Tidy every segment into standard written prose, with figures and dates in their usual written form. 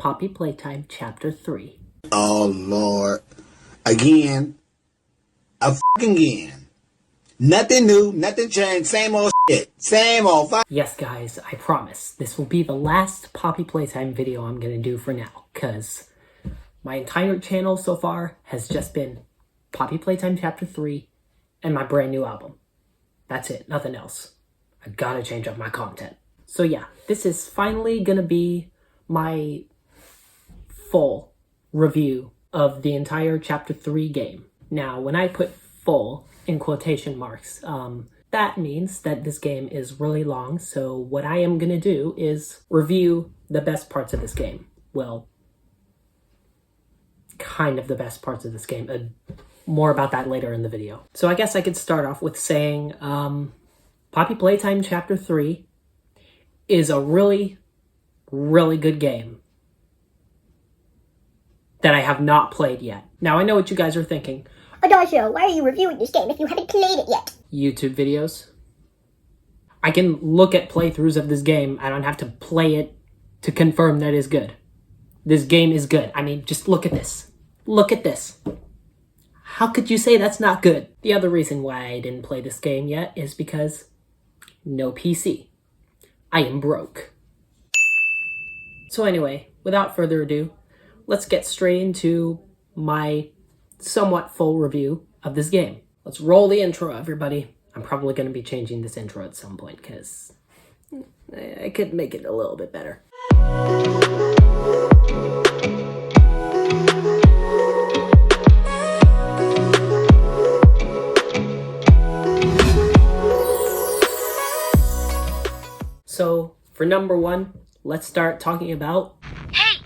Poppy Playtime Chapter 3. Oh, Lord. Again. Again. Nothing new, nothing changed, same old shit. Same old Yes, guys, I promise. This will be the last Poppy Playtime video I'm gonna do for now, because my entire channel so far has just been Poppy Playtime Chapter 3 and my brand new album. That's it, nothing else. I gotta change up my content. So yeah, this is finally gonna be my full review of the entire Chapter 3 game. Now, when I put full in quotation marks, that means that this game is really long, so what I am gonna do is review the best parts of this game. Well, kind of the best parts of this game. More about that later in the video. So I guess I could start off with saying, Poppy Playtime Chapter 3 is a really, really good game that I have not played yet. Now, I know what you guys are thinking. Adagio, why are you reviewing this game if you haven't played it yet? YouTube videos. I can look at playthroughs of this game. I don't have to play it to confirm that it's good. This game is good. I mean, just look at this. Look at this. How could you say that's not good? The other reason why I didn't play this game yet is because no PC. I am broke. So anyway, without further ado, let's get straight into my somewhat full review of this game. Let's roll the intro, everybody. I'm probably going to be changing this intro at some point because I could make it a little bit better. So, for number one, let's start talking about... Hey,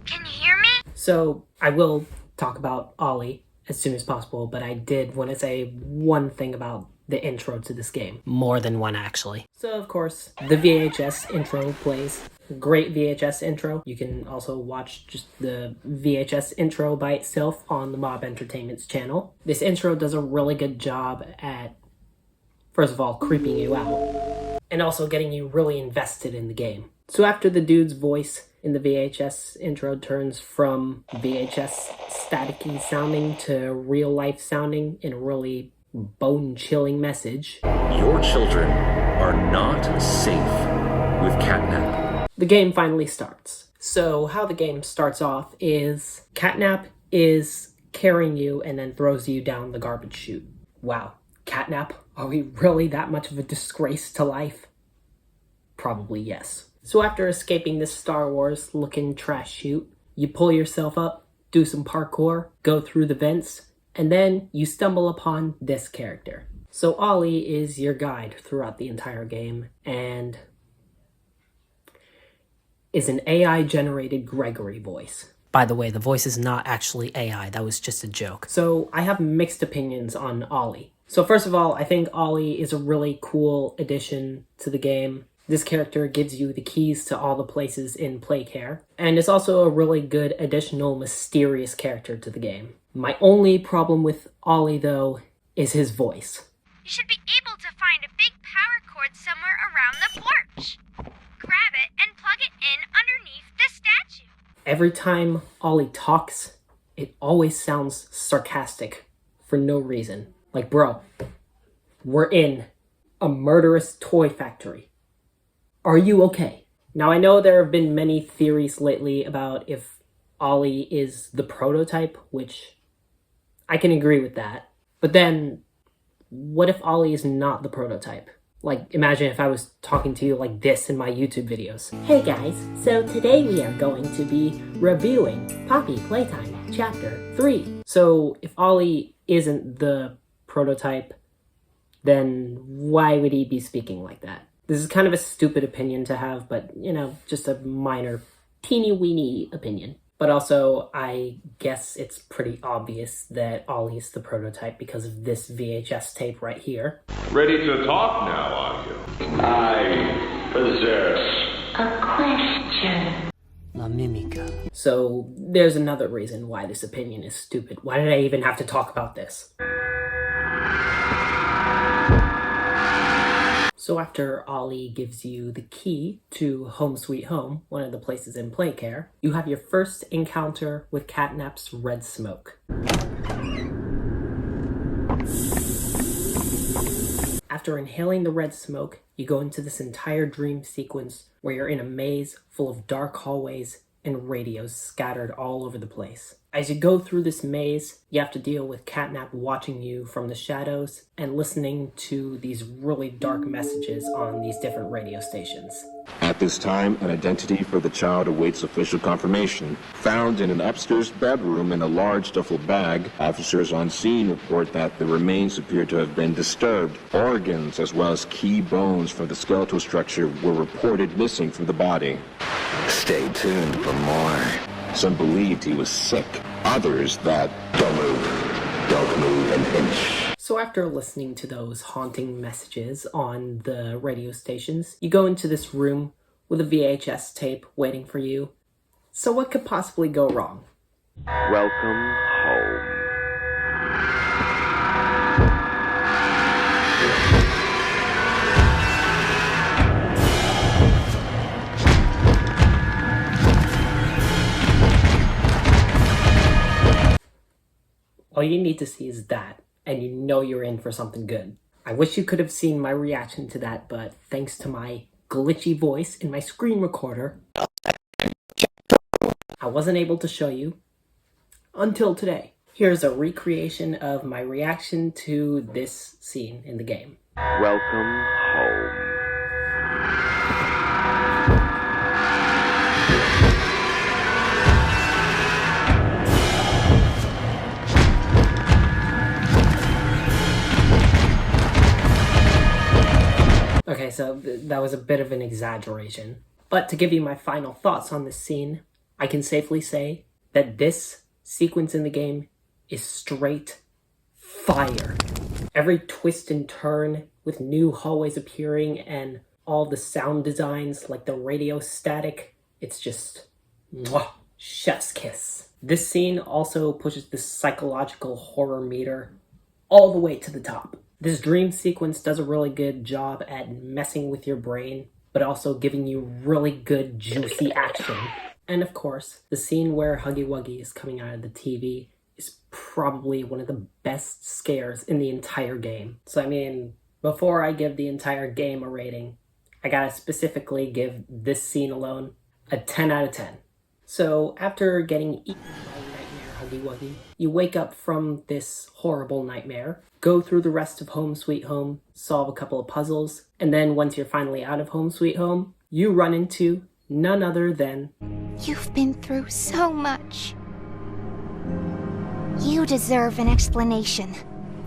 can you hear me? So, I will talk about Ollie as soon as possible, but I did want to say one thing about the intro to this game. More than one, actually. So, of course, the VHS intro plays. Great VHS intro. You can also watch just the VHS intro by itself on the Mob Entertainment's channel. This intro does a really good job at, first of all, creeping you out, and also getting you really invested in the game. So after the dude's voice in the VHS intro turns from VHS staticky sounding to real life sounding in a really bone-chilling message. Your children are not safe with catnap. The game finally starts. So how the game starts off is Catnap is carrying you and then throws you down the garbage chute. Wow, Catnap? Are we really that much of a disgrace to life? Probably yes. So after escaping this Star Wars looking trash chute, you pull yourself up, do some parkour, go through the vents, and then you stumble upon this character. So Ollie is your guide throughout the entire game, and is an AI-generated Gregory voice. By the way, the voice is not actually AI, that was just a joke. So I have mixed opinions on Ollie. So first of all, I think Ollie is a really cool addition to the game. This character gives you the keys to all the places in Playcare, and is also a really good additional mysterious character to the game. My only problem with Ollie, though, is his voice. You should be able to find a big power cord somewhere around the porch. Grab it and plug it in underneath the statue. Every time Ollie talks, it always sounds sarcastic for no reason. Like, bro, we're in a murderous toy factory. Are you okay? Now, I know there have been many theories lately about if Ollie is the prototype, which I can agree with that. But then, what if Ollie is not the prototype? Like, imagine if I was talking to you like this in my YouTube videos. Hey guys, so today we are going to be reviewing Poppy Playtime Chapter 3. So, if Ollie isn't the prototype, then why would he be speaking like that? This is kind of a stupid opinion to have, but, you know, just a minor, teeny-weeny opinion. But also, I guess it's pretty obvious that Ollie's the prototype because of this VHS tape right here. Ready to talk now, are you? I possess A question. La Mimica. So, there's another reason why this opinion is stupid. Why did I even have to talk about this? So after Ollie gives you the key to Home Sweet Home, one of the places in Playcare, you have your first encounter with Catnap's red smoke. After inhaling the red smoke, you go into this entire dream sequence where you're in a maze full of dark hallways and radios scattered all over the place. As you go through this maze, you have to deal with Catnap watching you from the shadows and listening to these really dark messages on these different radio stations. At this time, an identity for the child awaits official confirmation. Found in an upstairs bedroom in a large duffel bag, officers on scene report that the remains appear to have been disturbed. Organs, as well as key bones from the skeletal structure, were reported missing from the body. Stay tuned for more. Some believed he was sick. Others that Don't move an inch. So after listening to those haunting messages on the radio stations, you go into this room with a VHS tape waiting for you. So what could possibly go wrong? Welcome home. All you need to see is that, and you know you're in for something good. I wish you could have seen my reaction to that, but thanks to my glitchy voice in my screen recorder, I wasn't able to show you until today. Here's a recreation of my reaction to this scene in the game. Welcome home. Okay, so that was a bit of an exaggeration. But to give you my final thoughts on this scene, I can safely say that this sequence in the game is straight fire. Every twist and turn with new hallways appearing and all the sound designs like the radio static, it's just mwah, chef's kiss. This scene also pushes the psychological horror meter all the way to the top. This dream sequence does a really good job at messing with your brain, but also giving you really good, juicy action. And of course, the scene where Huggy Wuggy is coming out of the TV is probably one of the best scares in the entire game. So I mean, before I give the entire game a rating, I gotta specifically give this scene alone a 10 out of 10. So after getting eaten by Nightmare Huggy Wuggy, you wake up from this horrible nightmare, go through the rest of Home Sweet Home, solve a couple of puzzles, and then once you're finally out of Home Sweet Home, you run into none other than... You've been through so much. You deserve an explanation.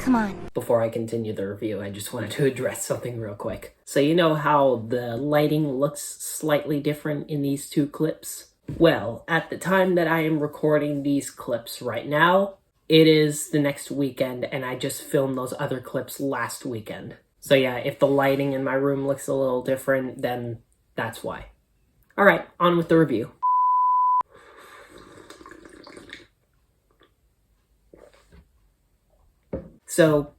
Come on. Before I continue the review, I just wanted to address something real quick. So you know how the lighting looks slightly different in these two clips? Well, at the time that I am recording these clips right now, it is the next weekend, and I just filmed those other clips last weekend. So yeah, if the lighting in my room looks a little different, then that's why. Alright, on with the review. So,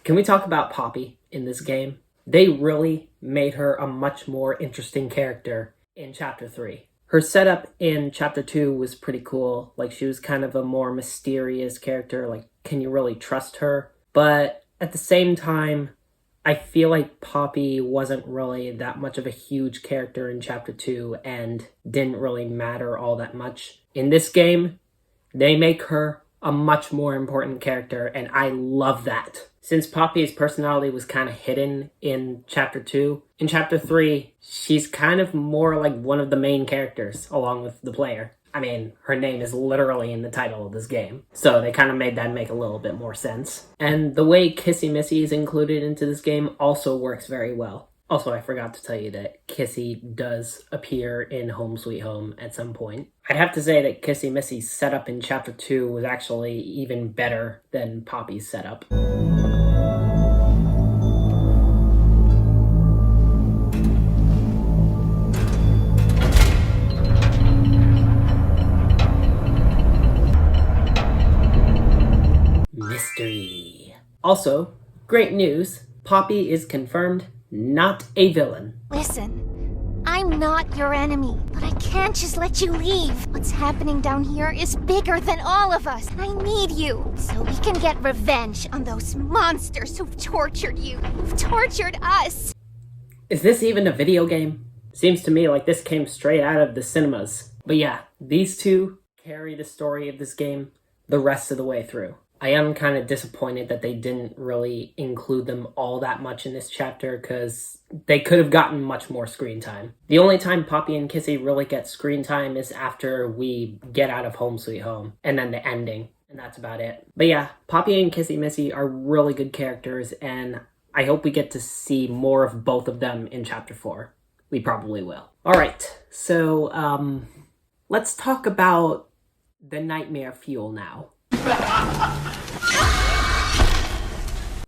can we talk about Poppy in this game? They really made her a much more interesting character in Chapter 3. Her setup in Chapter 2 was pretty cool. Like, she was kind of a more mysterious character. Like, can you really trust her? But at the same time, I feel like Poppy wasn't really that much of a huge character in Chapter 2 and didn't really matter all that much. In this game, they make her a much more important character, and I love that. Since Poppy's personality was kind of hidden in Chapter 2, in Chapter 3, she's kind of more like one of the main characters, along with the player. I mean, her name is literally in the title of this game, so they kind of made that make a little bit more sense. And the way Kissy Missy is included into this game also works very well. Also, I forgot to tell you that Kissy does appear in Home Sweet Home at some point. I'd have to say that Kissy Missy's setup in Chapter 2 was actually even better than Poppy's setup. Mystery. Also, great news, Poppy is confirmed not a villain. Listen, I'm not your enemy, but I can't just let you leave. What's happening down here is bigger than all of us, and I need you so we can get revenge on those monsters who've tortured you, who've tortured us. Is this even a video game? Seems to me like this came straight out of the cinemas. But yeah, these two carry the story of this game the rest of the way through. I am kind of disappointed that they didn't really include them all that much in this chapter, because they could have gotten much more screen time. The only time Poppy and Kissy really get screen time is after we get out of Home Sweet Home, and then the ending, and that's about it. But yeah, Poppy and Kissy Missy are really good characters, and I hope we get to see more of both of them in Chapter 4. We probably will. Alright, so, let's talk about the nightmare fuel now.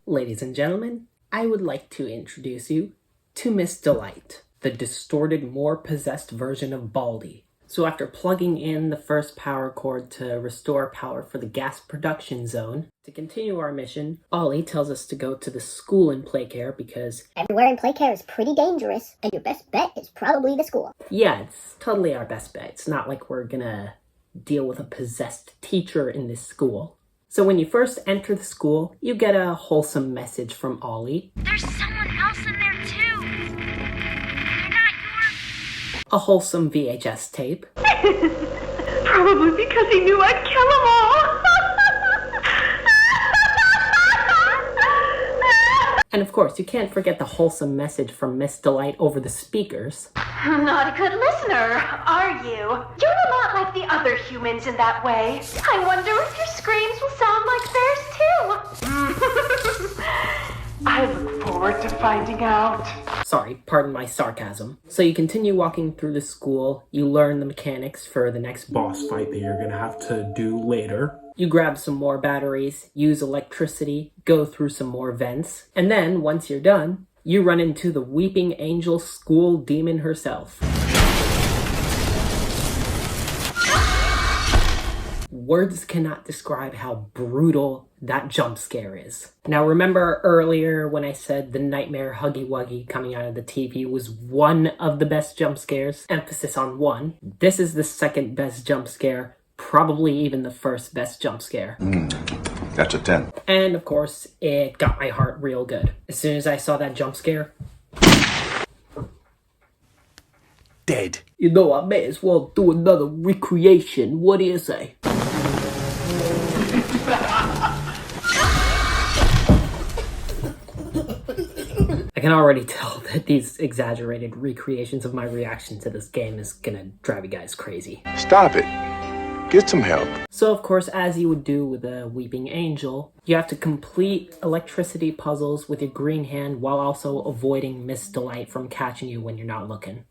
Ladies and gentlemen, I would like to introduce you to Miss Delight, the distorted, more possessed version of Baldy. So after plugging in the first power cord to restore power for the gas production zone, to continue our mission, Ollie tells us to go to the school in Playcare because everywhere in Playcare is pretty dangerous, and your best bet is probably the school. yeah, it's totally our best bet. It's not like we're gonna deal with a possessed teacher in this school. So when you first enter the school, you get a wholesome message from Ollie. There's someone else in there too. They're not yours. A wholesome VHS tape. Probably because he knew I'd kill them all. And of course, you can't forget the wholesome message from Miss Delight over the speakers. Not a good listener, are you? You're not like the other humans in that way. I wonder if your screams will sound like theirs too. I look forward to finding out. Sorry, pardon my sarcasm. So you continue walking through the school, you learn the mechanics for the next boss fight that you're gonna have to do later. You grab some more batteries, use electricity, go through some more vents, and then, once you're done, you run into the Weeping Angel school demon herself. Words cannot describe how brutal that jump scare is. Now remember earlier when I said the nightmare Huggy Wuggy coming out of the TV was one of the best jump scares? Emphasis on one. This is the second best jump scare, probably even the first best jump scare. That's a 10. And of course, it got my heart real good. As soon as I saw that jump scare, Dead. you know, I may as well do another recreation. What do you say? I can already tell that these exaggerated recreations of my reaction to this game is gonna drive you guys crazy. Stop it. Get some help. So of course, as you would do with a Weeping Angel, you have to complete electricity puzzles with your green hand while also avoiding Miss Delight from catching you when you're not looking.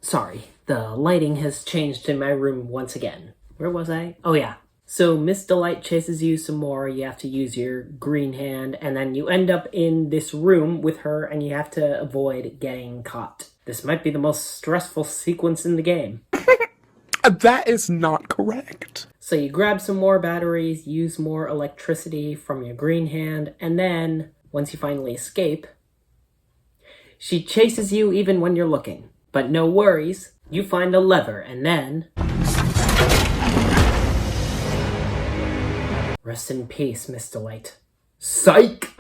Sorry, the lighting has changed in my room once again. Where was I? Oh yeah. So Miss Delight chases you some more, you have to use your green hand, and then you end up in this room with her and you have to avoid getting caught. This might be the most stressful sequence in the game. That is not correct. So you grab some more batteries, use more electricity from your green hand, and then, once you finally escape, she chases you even when you're looking. But no worries, you find a lever, and then... Rest in peace, Miss Delight. Psych!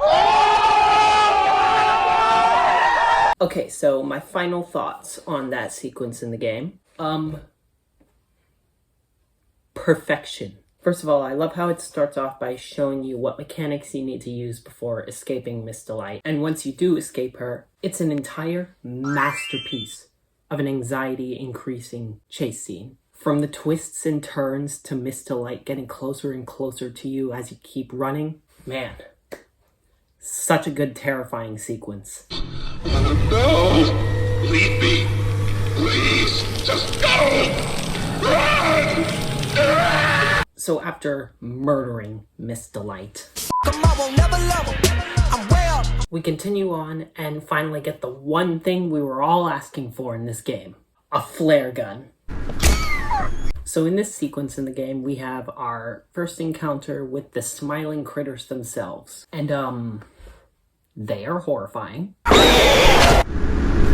Okay, so my final thoughts on that sequence in the game. Perfection. First of all, I love how it starts off by showing you what mechanics you need to use before escaping Miss Delight. And once you do escape her, it's an entire masterpiece of an anxiety-increasing chase scene. From the twists and turns to Miss Delight getting closer and closer to you as you keep running. Man, such a good terrifying sequence. No! Leave me! Please! Just go! Run! So after murdering Miss Delight, we continue on and finally get the one thing we were all asking for in this game. A flare gun. So in this sequence in the game, we have our first encounter with the smiling critters themselves. And They are horrifying.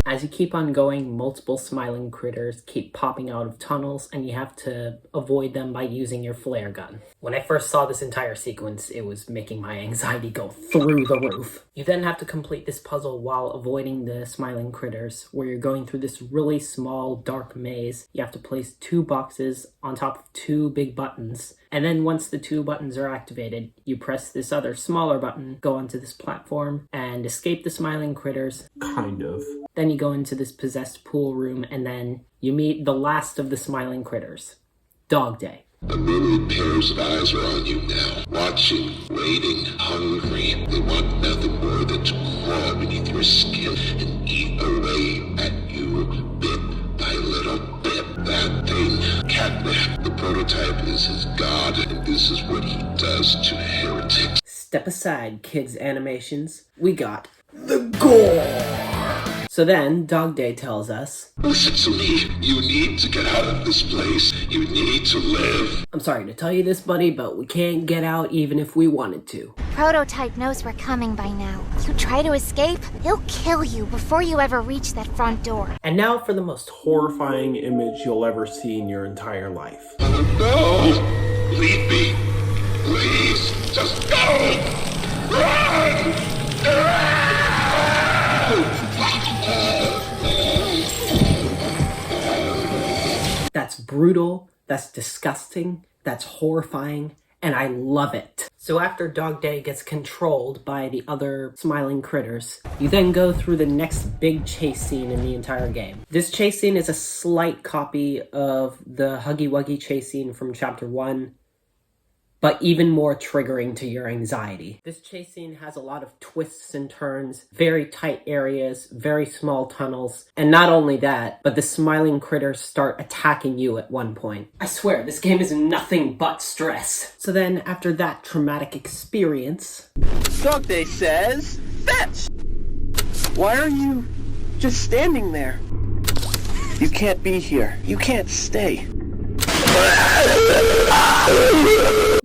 As you keep on going, multiple smiling critters keep popping out of tunnels, and you have to avoid them by using your flare gun. When I first saw this entire sequence, it was making my anxiety go through the roof. You then have to complete this puzzle while avoiding the smiling critters, where you're going through this really small, dark maze. You have to place 2 boxes on top of 2 big buttons, and then once the 2 buttons are activated, you press this other smaller button, go onto this platform, and escape the smiling critters. Kind of. Then you go into this possessed pool room, and then you meet the last of the smiling critters, Dog Day. A myriad pairs of eyes are on you now, watching, waiting, hungry. They want nothing more than to crawl beneath your skin and eat away at you bit by little bit. That thing, Catnap, the prototype, is his god, and this is what he does to heretics. Step aside, kids' animations. We got the gore! So then, Dog Day tells us, listen to me. You need to get out of this place. You need to live. I'm sorry to tell you this, buddy, but we can't get out even if we wanted to. Prototype knows we're coming by now. You try to escape, he'll kill you before you ever reach that front door. And now for the most horrifying image you'll ever see in your entire life. Oh no! Leave me. Please, just go! Run! That's brutal, that's disgusting, that's horrifying, and I love it. So after Dog Day gets controlled by the other smiling critters, you then go through the next big chase scene in the entire game. This chase scene is a slight copy of the Huggy Wuggy chase scene from Chapter 1, but even more triggering to your anxiety. This chase scene has a lot of twists and turns, very tight areas, very small tunnels, and not only that, but the smiling critters start attacking you at one point. I swear, this game is nothing but stress. So then, after that traumatic experience... Dog Day says, fetch! Why are you just standing there? You can't be here. You can't stay.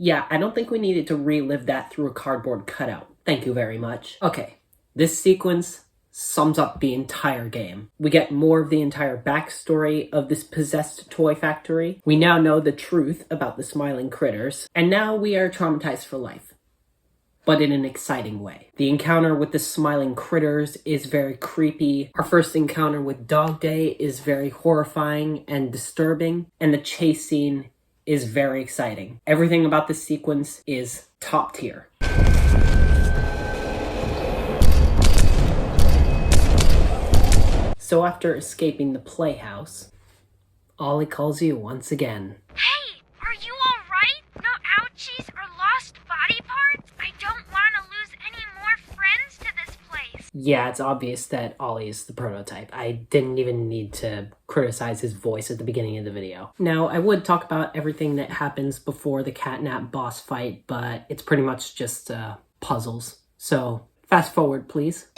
Yeah, I don't think we needed to relive that through a cardboard cutout. Thank you very much. Okay, this sequence sums up the entire game. We get more of the entire backstory of this possessed toy factory. We now know the truth about the smiling critters, and now we are traumatized for life, but in an exciting way. The encounter with the smiling critters is very creepy. Our first encounter with Dog Day is very horrifying and disturbing, and the chase scene is very exciting. Everything about this sequence is top tier. So after escaping the playhouse, Ollie calls you once again. Hey, are you alright? No ouchies or lost body parts? I don't want to lose any more friends to this place. Yeah, it's obvious that Ollie is the prototype. I didn't even need to criticize his voice at the beginning of the video. Now, I would talk about everything that happens before the Catnap boss fight, but it's pretty much just puzzles. So, fast forward, please.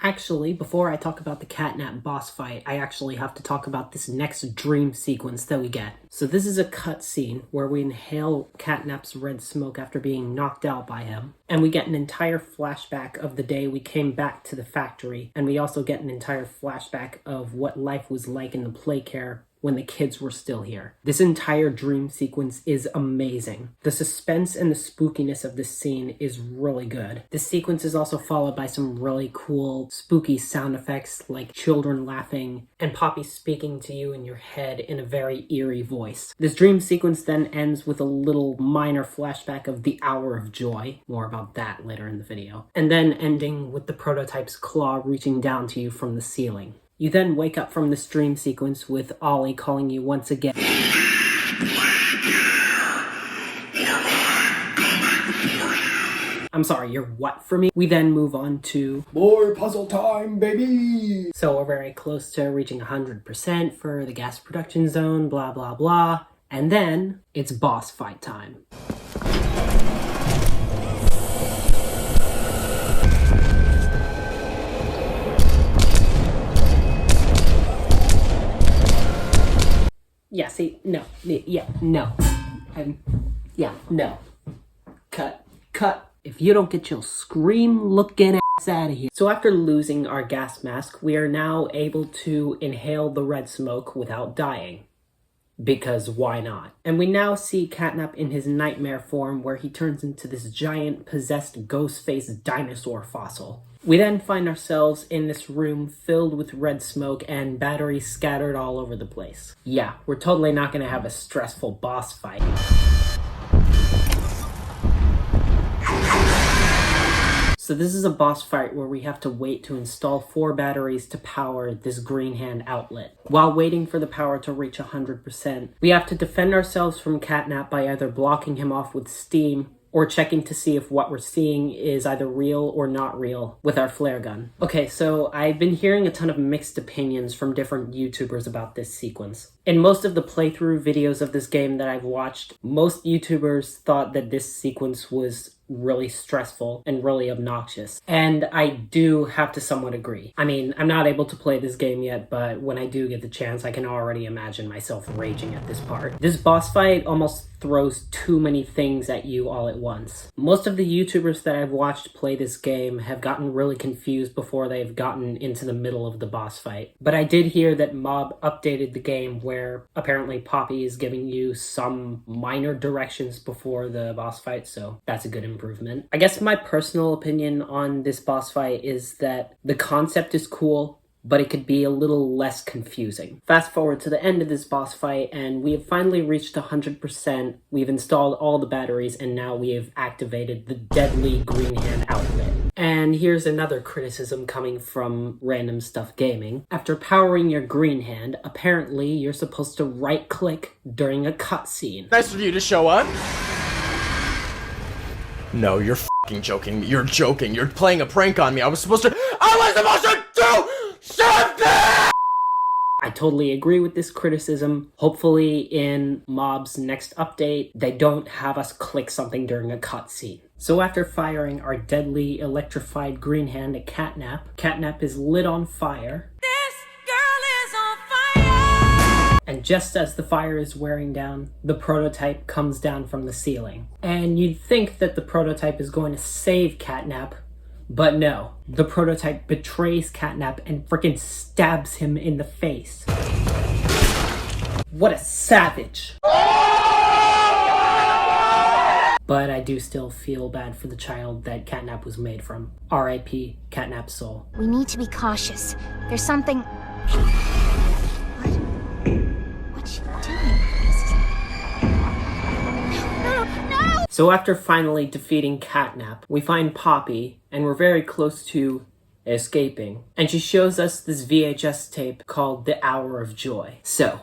Actually, before I talk about the Catnap boss fight, I actually have to talk about this next dream sequence that we get. So this is a cutscene where we inhale Catnap's red smoke after being knocked out by him. And we get an entire flashback of the day we came back to the factory. And we also get an entire flashback of what life was like in the playcare when the kids were still here. This entire dream sequence is amazing. The suspense and the spookiness of this scene is really good. This sequence is also followed by some really cool spooky sound effects like children laughing and Poppy speaking to you in your head in a very eerie voice. This dream sequence then ends with a little minor flashback of the Hour of Joy. More about that later in the video. And then ending with the prototype's claw reaching down to you from the ceiling. You then wake up from this dream sequence with Ollie calling you once again. I'm sorry, you're what for me? We then move on to more puzzle time, baby! So we're very close to reaching 100% for the gas production zone, blah blah blah. And then it's boss fight time. Yeah, see, no. Yeah, no. Yeah, no. Cut. If you don't get your scream-looking ass out of here. So after losing our gas mask, we are now able to inhale the red smoke without dying. Because why not? And we now see Catnap in his nightmare form where he turns into this giant possessed ghost-faced dinosaur fossil. We then find ourselves in this room filled with red smoke and batteries scattered all over the place. Yeah, we're totally not gonna have a stressful boss fight. So this is a boss fight where we have to wait to install 4 batteries to power this green hand outlet. While waiting for the power to reach 100%, we have to defend ourselves from Catnap by either blocking him off with steam or checking to see if what we're seeing is either real or not real with our flare gun. Okay, so I've been hearing a ton of mixed opinions from different YouTubers about this sequence. In most of the playthrough videos of this game that I've watched, most YouTubers thought that this sequence was really stressful and really obnoxious. And I do have to somewhat agree. I mean, I'm not able to play this game yet, but when I do get the chance, I can already imagine myself raging at this part. This boss fight almost throws too many things at you all at once. Most of the YouTubers that I've watched play this game have gotten really confused before they've gotten into the middle of the boss fight. But I did hear that Mob updated the game where apparently Poppy is giving you some minor directions before the boss fight, so that's a good improvement. I guess my personal opinion on this boss fight is that the concept is cool, but it could be a little less confusing. Fast forward to the end of this boss fight, and we have finally reached 100%. We've installed all the batteries, and now we have activated the deadly green hand outlet. And here's another criticism coming from Random Stuff Gaming. After powering your green hand, apparently you're supposed to right-click during a cutscene. Nice of you to show up. No, you're f***ing joking. You're joking. You're playing a prank on me. I was supposed to do something! I totally agree with this criticism. Hopefully in Mob's next update, they don't have us click something during a cutscene. So after firing our deadly electrified green hand at Catnap, Catnap is lit on fire. This girl is on fire! And just as the fire is wearing down, the prototype comes down from the ceiling. And you'd think that the prototype is going to save Catnap, but no, the prototype betrays Catnap and frickin' stabs him in the face. What a savage! But I do still feel bad for the child that Catnap was made from. R.I.P. Catnap's soul. We need to be cautious. There's something... What's she doing? No! So after finally defeating Catnap, we find Poppy, and we're very close to escaping. And she shows us this VHS tape called The Hour of Joy. So,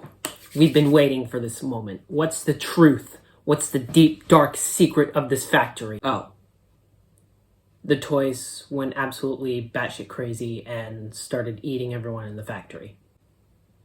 we've been waiting for this moment. What's the truth? What's the deep, dark secret of this factory? Oh. The toys went absolutely batshit crazy and started eating everyone in the factory.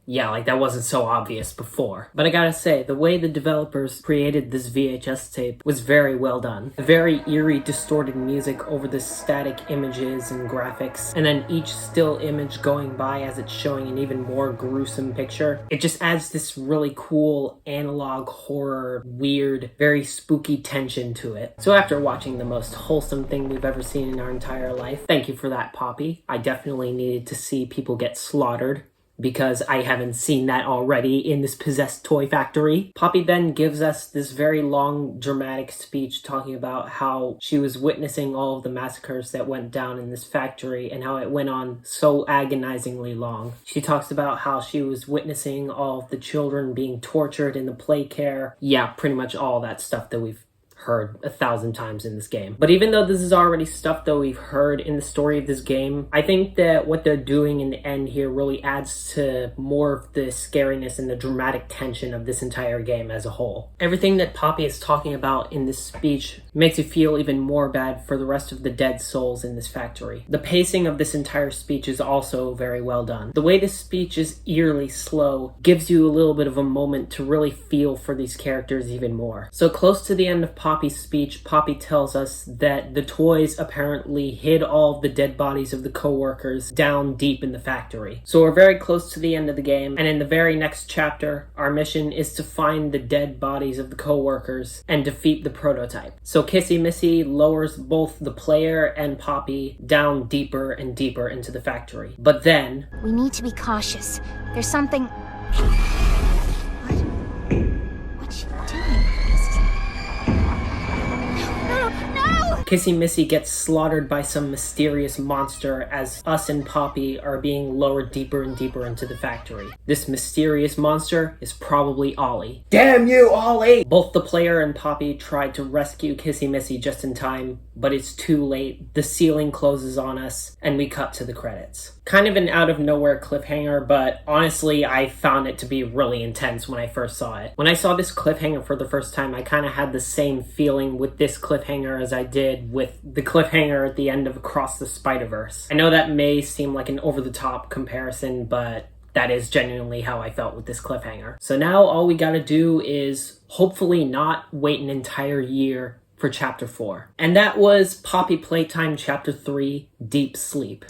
Yeah, like that wasn't so obvious before. But I gotta say, the way the developers created this VHS tape was very well done. Very eerie, distorted music over the static images and graphics, and then each still image going by as it's showing an even more gruesome picture. It just adds this really cool analog horror, weird, very spooky tension to it. So after watching the most wholesome thing we've ever seen in our entire life, thank you for that, Poppy. I definitely needed to see people get slaughtered, because I haven't seen that already in this possessed toy factory. Poppy then gives us this very long, dramatic speech talking about how she was witnessing all of the massacres that went down in this factory and how it went on so agonizingly long. She talks about how she was witnessing all of the children being tortured in the play care. Yeah, pretty much all that stuff that we've heard 1,000 times in this game. But even though this is already stuff that we've heard in the story of this game, I think that what they're doing in the end here really adds to more of the scariness and the dramatic tension of this entire game as a whole. Everything that Poppy is talking about in this speech makes you feel even more bad for the rest of the dead souls in this factory. The pacing of this entire speech is also very well done. The way this speech is eerily slow gives you a little bit of a moment to really feel for these characters even more. So close to the end of Poppy Poppy's speech, Poppy tells us that the toys apparently hid all of the dead bodies of the co-workers down deep in the factory. So we're very close to the end of the game, and in the very next chapter, our mission is to find the dead bodies of the co-workers and defeat the prototype. So Kissy Missy lowers both the player and Poppy down deeper and deeper into the factory. But then... We need to be cautious. There's something... What's she doing? No! Kissy Missy gets slaughtered by some mysterious monster as us and Poppy are being lowered deeper and deeper into the factory. This mysterious monster is probably Ollie. Damn you, Ollie! Both the player and Poppy tried to rescue Kissy Missy just in time, but it's too late. The ceiling closes on us, and we cut to the credits. Kind of an out-of-nowhere cliffhanger, but honestly, I found it to be really intense when I first saw it. When I saw this cliffhanger for the first time, I kind of had the same feeling with this cliffhanger as I did with the cliffhanger at the end of Across the Spider-Verse. I know that may seem like an over-the-top comparison, but that is genuinely how I felt with this cliffhanger. So now all we gotta do is hopefully not wait an entire year for Chapter 4. And that was Poppy Playtime Chapter 3, Deep Sleep.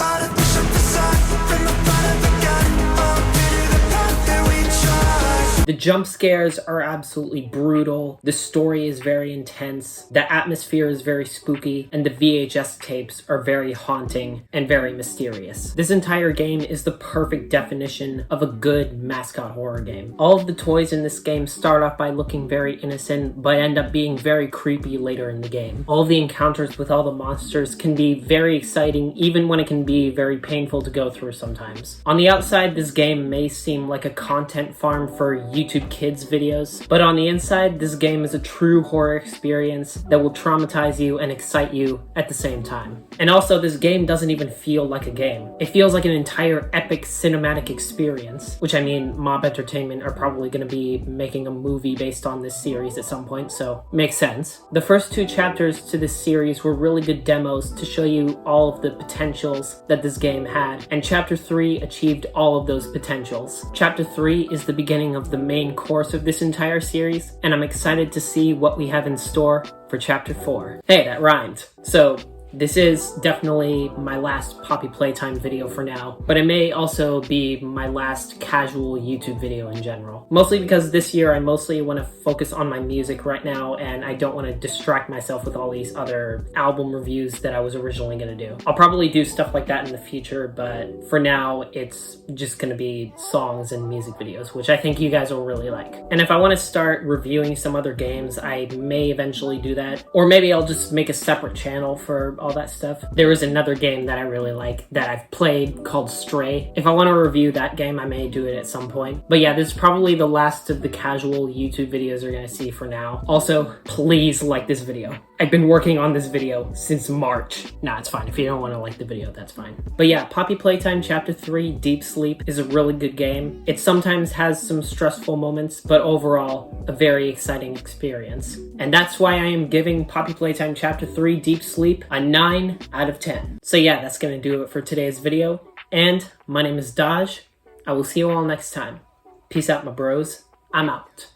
The jump scares are absolutely brutal, the story is very intense, the atmosphere is very spooky, and the VHS tapes are very haunting and very mysterious. This entire game is the perfect definition of a good mascot horror game. All of the toys in this game start off by looking very innocent, but end up being very creepy later in the game. All of the encounters with all the monsters can be very exciting, even when it can be very painful to go through sometimes. On the outside, this game may seem like a content farm for YouTube Kids videos, but on the inside, this game is a true horror experience that will traumatize you and excite you at the same time. And also, this game doesn't even feel like a game. It feels like an entire epic cinematic experience, which I mean, Mob Entertainment are probably going to be making a movie based on this series at some point, so makes sense. The first 2 chapters to this series were really good demos to show you all of the potentials that this game had, and Chapter 3 achieved all of those potentials. Chapter 3 is the beginning of the main course of this entire series, and I'm excited to see what we have in store for Chapter 4. Hey, that rhymed. So, this is definitely my last Poppy Playtime video for now, but it may also be my last casual YouTube video in general. Mostly because this year I mostly want to focus on my music right now, and I don't want to distract myself with all these other album reviews that I was originally going to do. I'll probably do stuff like that in the future, but for now it's just going to be songs and music videos, which I think you guys will really like. And if I want to start reviewing some other games, I may eventually do that, or maybe I'll just make a separate channel for all that stuff. There is another game that I really like that I've played called Stray. If I want to review that game, I may do it at some point. But yeah, this is probably the last of the casual YouTube videos you're gonna see for now. Also, please like this video. I've been working on this video since March. Nah, it's fine. If you don't want to like the video, that's fine. But yeah, Poppy Playtime Chapter 3, Deep Sleep is a really good game. It sometimes has some stressful moments, but overall, a very exciting experience. And that's why I am giving Poppy Playtime Chapter 3, Deep Sleep a 9 out of 10. So yeah, that's gonna do it for today's video. And my name is Daj. I will see you all next time. Peace out, my bros. I'm out.